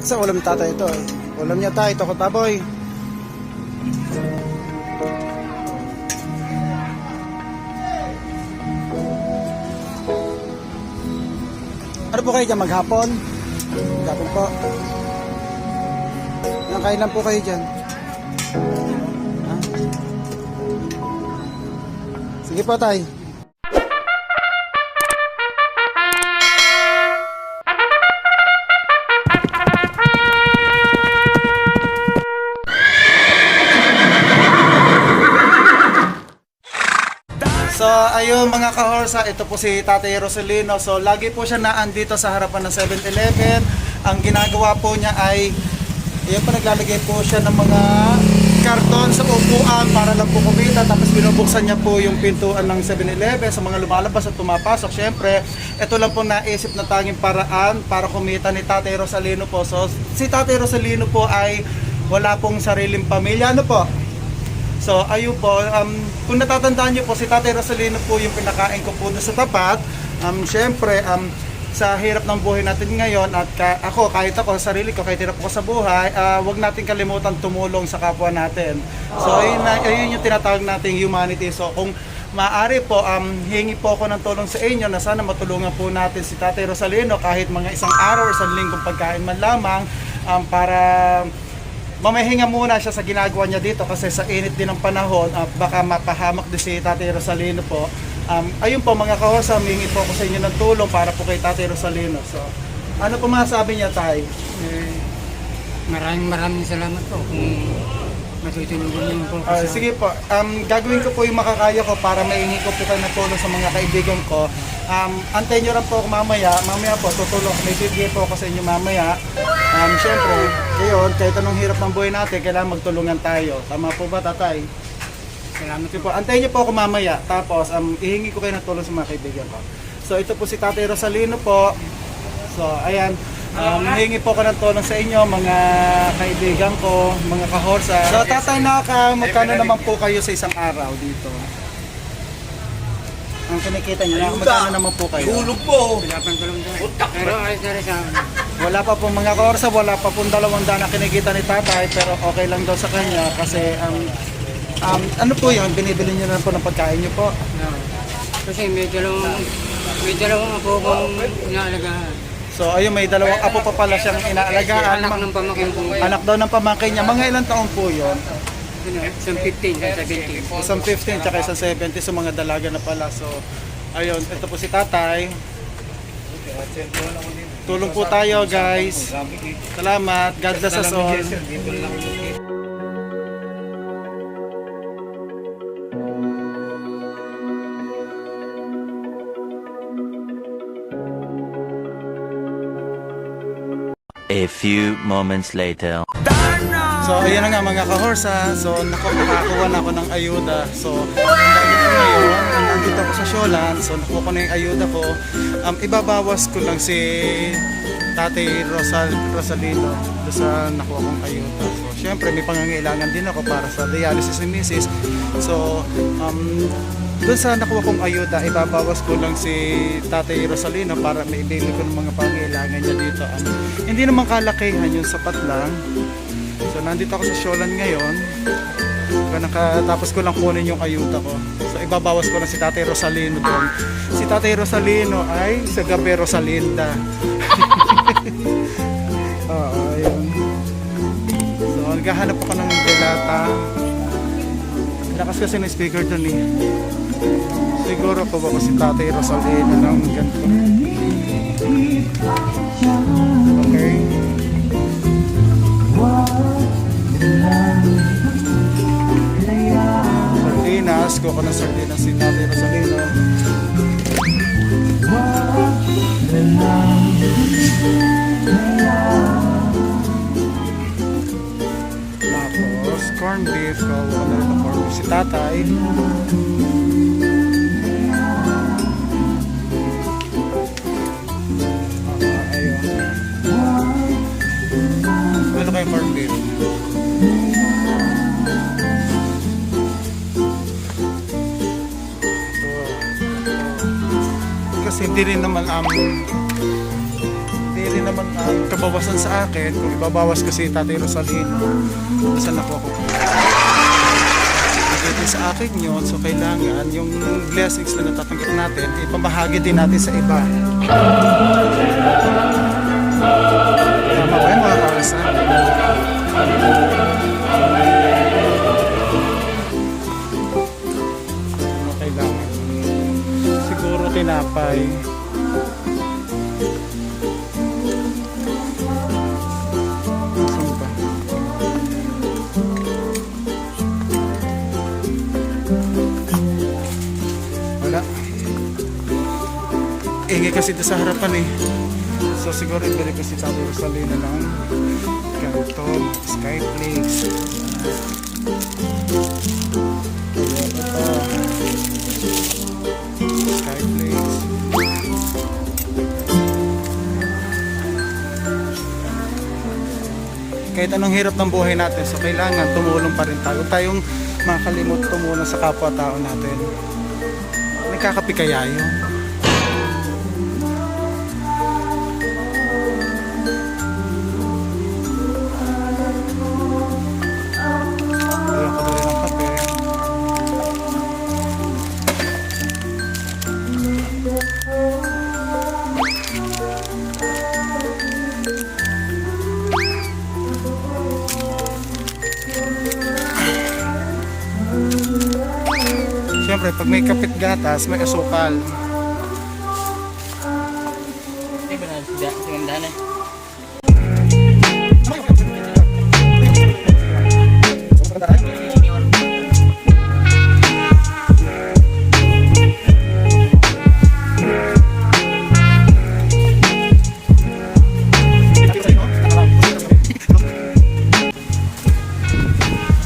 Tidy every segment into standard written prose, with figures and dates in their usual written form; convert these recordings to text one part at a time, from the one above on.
Sa ulam ni tatay ito eh. Ulam niya tayo, ito ko taboy. Ano po kayo dyan, maghapon? Maghapon po. Kain lang po kayo dyan. Ha? Sige po tay. So ayun mga kahorsa, ito po si Tatay Rosalino. So lagi po siya naandito sa harapan ng 7-Eleven. Ang ginagawa po niya ay ayun pa, naglalagay po siya ng mga karton sa upuan para lang po kumita. Tapos binubuksan niya po yung pintuan ng 7-Eleven sa mga lumalabas at tumapasok. Siyempre, ito lang po naisip na tanging paraan para kumita ni Tatay Rosalino po. So si Tatay Rosalino po ay wala pong sariling pamilya. Ano po? So ayun po, kung natatandaan niyo po, si Tatay Rosalino po yung pinakain ko po sa tapat. Siyempre, sa hirap ng buhay natin ngayon at ako, kahit ako, sarili ko, kahit hirap ako sa buhay, wag natin kalimutan tumulong sa kapwa natin. So ayun yung tinatawag nating humanity. So kung maaari po, hingi po ako ng tulong sa inyo na sana matulungan po natin si Tatay Rosalino kahit mga isang araw, isang linggong pagkain man lamang, para mamahinga muna siya sa ginagawa niya dito kasi sa init din ng panahon, baka mapahamak din si Tatay Rosalino po. Ayun po mga kahorsa, humingi po ako sa inyo ng tulong para po kay Tatay Rosalino. So, ano po masasabi niya, Tay? Maraming salamat po kung matutulungan niyo po. Sige po, gagawin ko po yung makakaya ko para maihingi ko po kayo ng tulong sa mga kaibigan ko. Antayin nyo lang po ako mamaya po tutulong, may bibigay po ako sa inyo mamaya. Siyempre, ngayon, kahit anong hirap ng buhay natin, kailangan magtulungan tayo. Tama po ba, Tatay? Salamat po. Antayin niyo po ako mamaya, tapos ihingi ko kayo ng tulong sa mga kaibigan ko. So ito po si Tatay Rosalino po. So ayan, hihingi po ko ng tulong sa inyo mga kaibigan ko, mga kahorsa. So Tatay, magkano naman po kayo sa isang araw dito? Ang kinikita niyo, magkano naman po kayo? Tulog po. Pinapan ko lang doon. Pero ayos na rin sa amin. Wala pa po mga kahorsa, wala pa pong 200 na kinikita ni Tatay, pero okay lang daw sa kanya kasi ano po yun, binibili niyo na po ng pagkain niyo po? No. Kasi may dalawang apo kong inaalagaan. So ayun, may dalawang apo pa pala siyang inaalagaan. Anak ng pamangkin ko. Anak daw ng pamangkin niya. Mga ilang taon po yun? Isang 15, isang 17. Isang 15 tsaka isang 70, so mga dalaga na pala. So ayun, ito po si Tatay. Tulong po tayo guys. Salamat. God bless us all. A few moments later. So ayun na nga mga kahorsa. So nakakuha na ako ng ayuda. So ang dami ko ngayon, nandito ako sa Sholan. So nakuha ko na yung ayuda ko. Ibabawas ko lang si Tatay Rosalino doon sa nakuha kong ayuda. So syempre may pangangailangan din ako para sa dialysis ni Mrs. So doon sa nakuha kong ayuda, ibabawas ko lang si Tatay Rosalino para maibili ko ng mga pangangailangan niya dito. Hindi naman kalakihan, yung sapat lang. So nandito ako sa Sholan ngayon. Tapos ko lang kunin yung ayuda ko. So ibabawas ko lang si Tatay Rosalino doon. Si Tatay Rosalino ay sa Gabi Rosalinda. Oo, ayun. So naghahanap ako ng delata. Lakas kasi ng speaker doon eh. Siguro po ba si Tatay Rosalino ng ganito. Okay. Sardinas, kuha ko ng sardinas si Tatay Rosalino. Tapos corned beef, kuha ko na rin ng corned beef si Tatay. Ano kayo corned beef? Kasi hindi rin naman rin naman ang kabawasan sa akin kung ibabawas ko si Tatay Rosalino. Saan ako ako? Hindi sa akin yun, so kailangan yung blessings na natatanggap natin, ipamahagi din natin sa iba. Tama ba yun mga kaasa? Kailangan. Siguro tinapay. Saan ba? Wala. Ingay kasi doon sa harapan eh. So siguro ibili ko si Tatay Rosalino ng ganito, Skyflakes. Skyflakes. Kahit anong hirap ng buhay natin, so kailangan tumulong pa rin tayo. Huwag tayong makalimot tumulong sa kapwa-tao natin. Nagkakapi kaya yun? Ayoko na rin ng kape. Siyempre, pag may kapit gatas, may asukal. Hindi ba na sigandahan eh?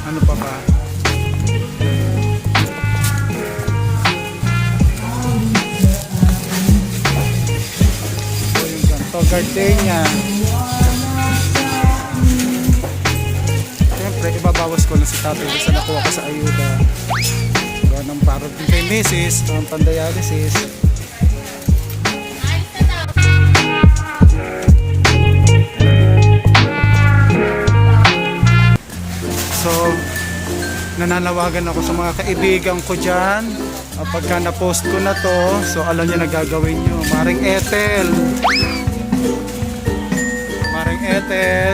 Ano pa ba? Gardenia. Siyempre, ibabawas ko lang si Tatay sa nakuha ko sa ayuda. Gawa ng parang kay Mrs. ng pandialysis. So, nananawagan ako sa mga kaibigan ko dyan. Pagka na-post ko na to, so alam niyo na gagawin nyo. Maring Ethel, Ethel,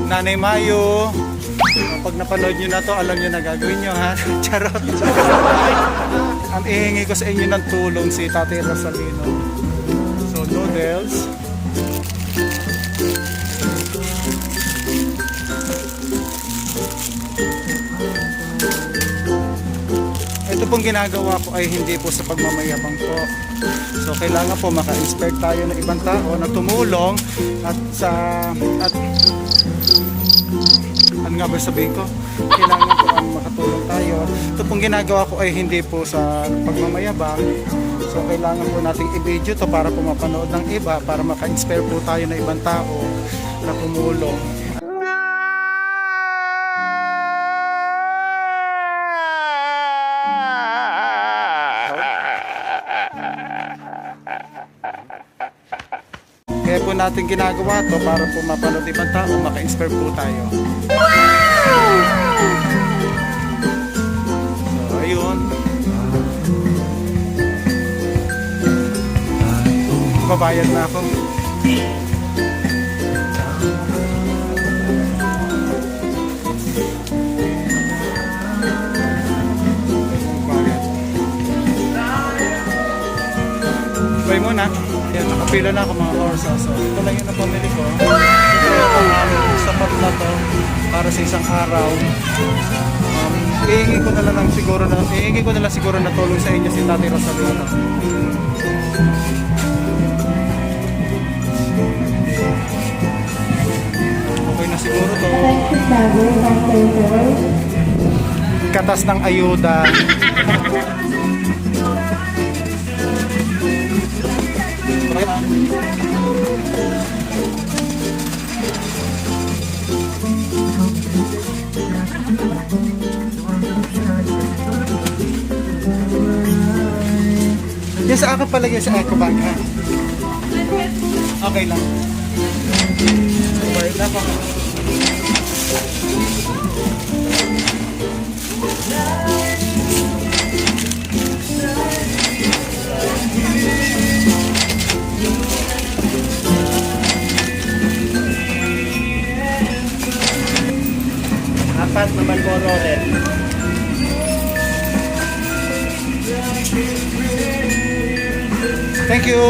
Nanay Mayo, pag napanood nyo na to, alam nyo na gagawin nyo ha. Charot. Ang ihingi ko sa inyo ng tulong si Tatay Rosalino. So, noodles. Ito pong ginagawa ko ay hindi po sa pagmamayabang po. So kailangan po maka-inspire tayo ng ibang tao na tumulong at ano nga ba sabihin ko? Kailangan po makatulong tayo. Ito pong ginagawa ko ay hindi po sa pagmamayabang. So kailangan po nating i-video to para po mapanood ng iba, para maka-inspire po tayo ng ibang tao na tumulong. Kaya po natin ginagawa to para po mapanood ibang tao, maka-inspire po tayo. So, ayun. Babayad na ako. Bayad. Bye muna. Yan, nakapila na ako mga horsa. So, ito lang yun ang pamili ko. Ito yung sapat na to para sa isang araw. Ihingi ko na lang siguro na tulong sa inyo si Tatay Rosalino. Okay na siguro to. Katas ng ayuda. Yan sa akin palagay sa eco bag ha. Okay lang. Apat na Marlboro Red. Thank you.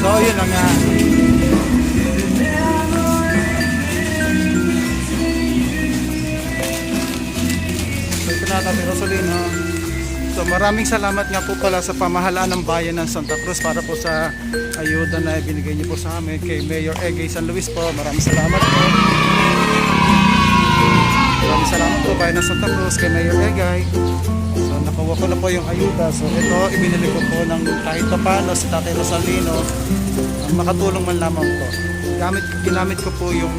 So, yun lang nga. So, ito na Tatay Rosalino. So, maraming salamat nga po pala sa pamahalaan ng bayan ng Santa Cruz para po sa ayuda na ibinigay niyo po sa amin kay Mayor Egay San Luis po. Maraming salamat po. Maraming salamat po bayan ng Santa Cruz kay Mayor Egay. So, nakuha ko na po yung ayuda. So, ito, ibinili ko po ng kahit pa paano si Tatay Rosalino. Makatulong man lamang po. Ginamit ko po yung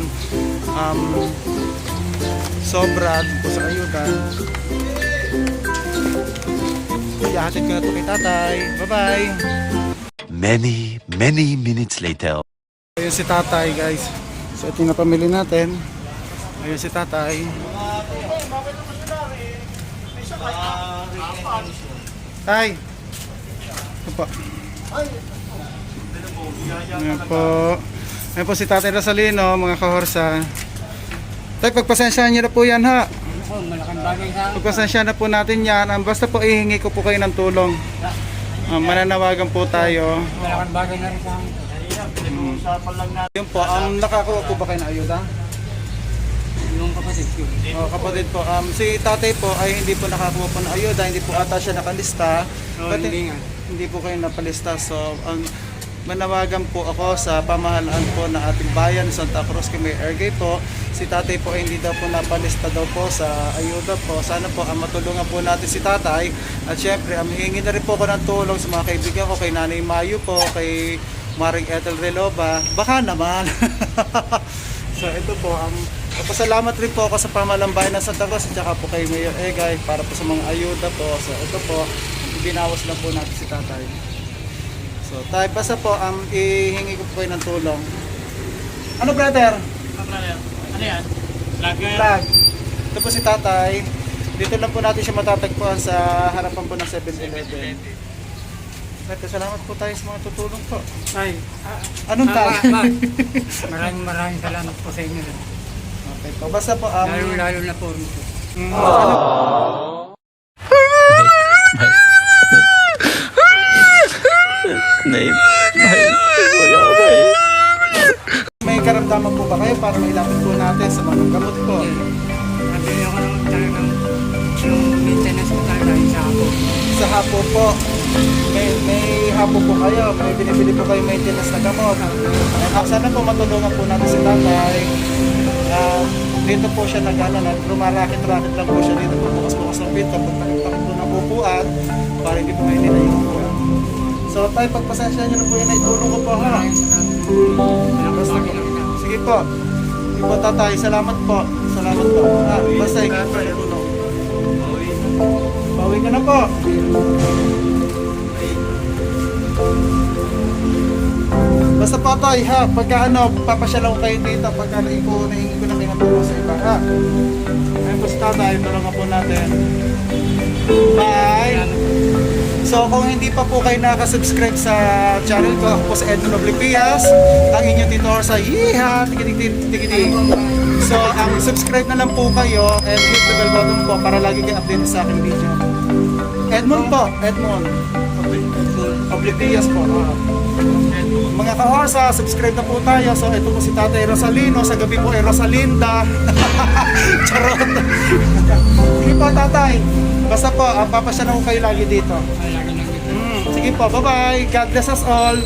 sobra po sa ayuda. Ihahatid ko na ito kay Tatay. Bye-bye! Many minutes later. Ayun si Tatay, guys. So, ito yung napamili natin. Ayun si Tatay. Tay! Ito po. Ayan po. Ayan po si Tatay Rosalino, mga kahorsa. Tay, pagpasensyahan niyo na po yan ha. Ako, malaking bagay sa akin. Pagpasensyahan na po natin yan. Basta po ihingi ko po kayo ng tulong. Mananawagan po tayo. Malaking bagay na rin sa akin. Yun po, nakakuha po ba kayo ng ayuda? Yung kapatid ko. Kapatid po, si tatay po ay hindi po nakakuha po ng ayuda, hindi po ata siya nakalista. But Hindi nga. hindi po kayo napalista. So, manawagan po ako sa pamahalaan po ng ating bayan, Santa Cruz kay Mayor Egay po. Si tatay po ay hindi daw po napalista daw po sa ayuda po. Sana po matulungan po natin si tatay. At syempre, hihingi na rin po ako ng tulong sa mga kaibigan ko, kay Nanay Mayu po, kay Maring Ethel Relova. Baka naman. So ito po, pasalamat rin po ako sa pamahalang bayan ng Santa Cruz at saka po kay Mayor Egay para po sa mga ayuda po. So ito po, binawas lang po natin si tatay. So tayo basta po, ihingi ko po kayo ng tulong. Ano brother? Ano yan? Lager? Flag. Ito po si tatay. Dito lang po natin siya matatagpuan sa harapan po ng 7-Eleven. Salamat po tayo sa mga tutulong po. Ay. Anong tayo? Maraming salamat po sa inyo. Okay po. Basta po, Lalo na po rito. may karamdaman po ba kayo para mailapit po natin sa mga gamot po? Nabili ako ng talagang yung maintenance ko talaga sa ako. Sa hapo po, may hapo po kayo, may binibili po kayo maintenance na gamot. Sana po matulungan po natin si tatay. Dito po siya rumarakit-rakit lang po siya dito po bukas-bukas ng pinto pagtakit po ng upuan para hindi po mainit na yung upuan. So tayo, pagpasensya nyo na po yun, itulong ko po ha. Basta po. Sige po. Sige po tatay, salamat po. Salamat po. Basta ikaw po itulong. Bawi ka na po. Basta po tay ha, pagka papasyal ako kayo dito, pagka nahingi ko na kayo ng tulong sa iba ha. Ayun po si tatay, tulungan po natin. Bye! So kung hindi pa po kayo nakasubscribe sa channel ko, ako po sa Edmond Oblivias, ang inyong titor sa Yeeha! Tikitik! So subscribe na lang po kayo and hit the bell button po para lagi kayo update sa aking video. Edmond po, Edmond Oblivias po. Mga kahorsa, subscribe na po tayo. So ito po si Tatay Rosalino, sa gabi po ay Rosalinda. Charot! Sige po tatay, basta po, papasya na po kayo lagi dito. Lagi lang dito. Sige po, bye-bye. God bless us all.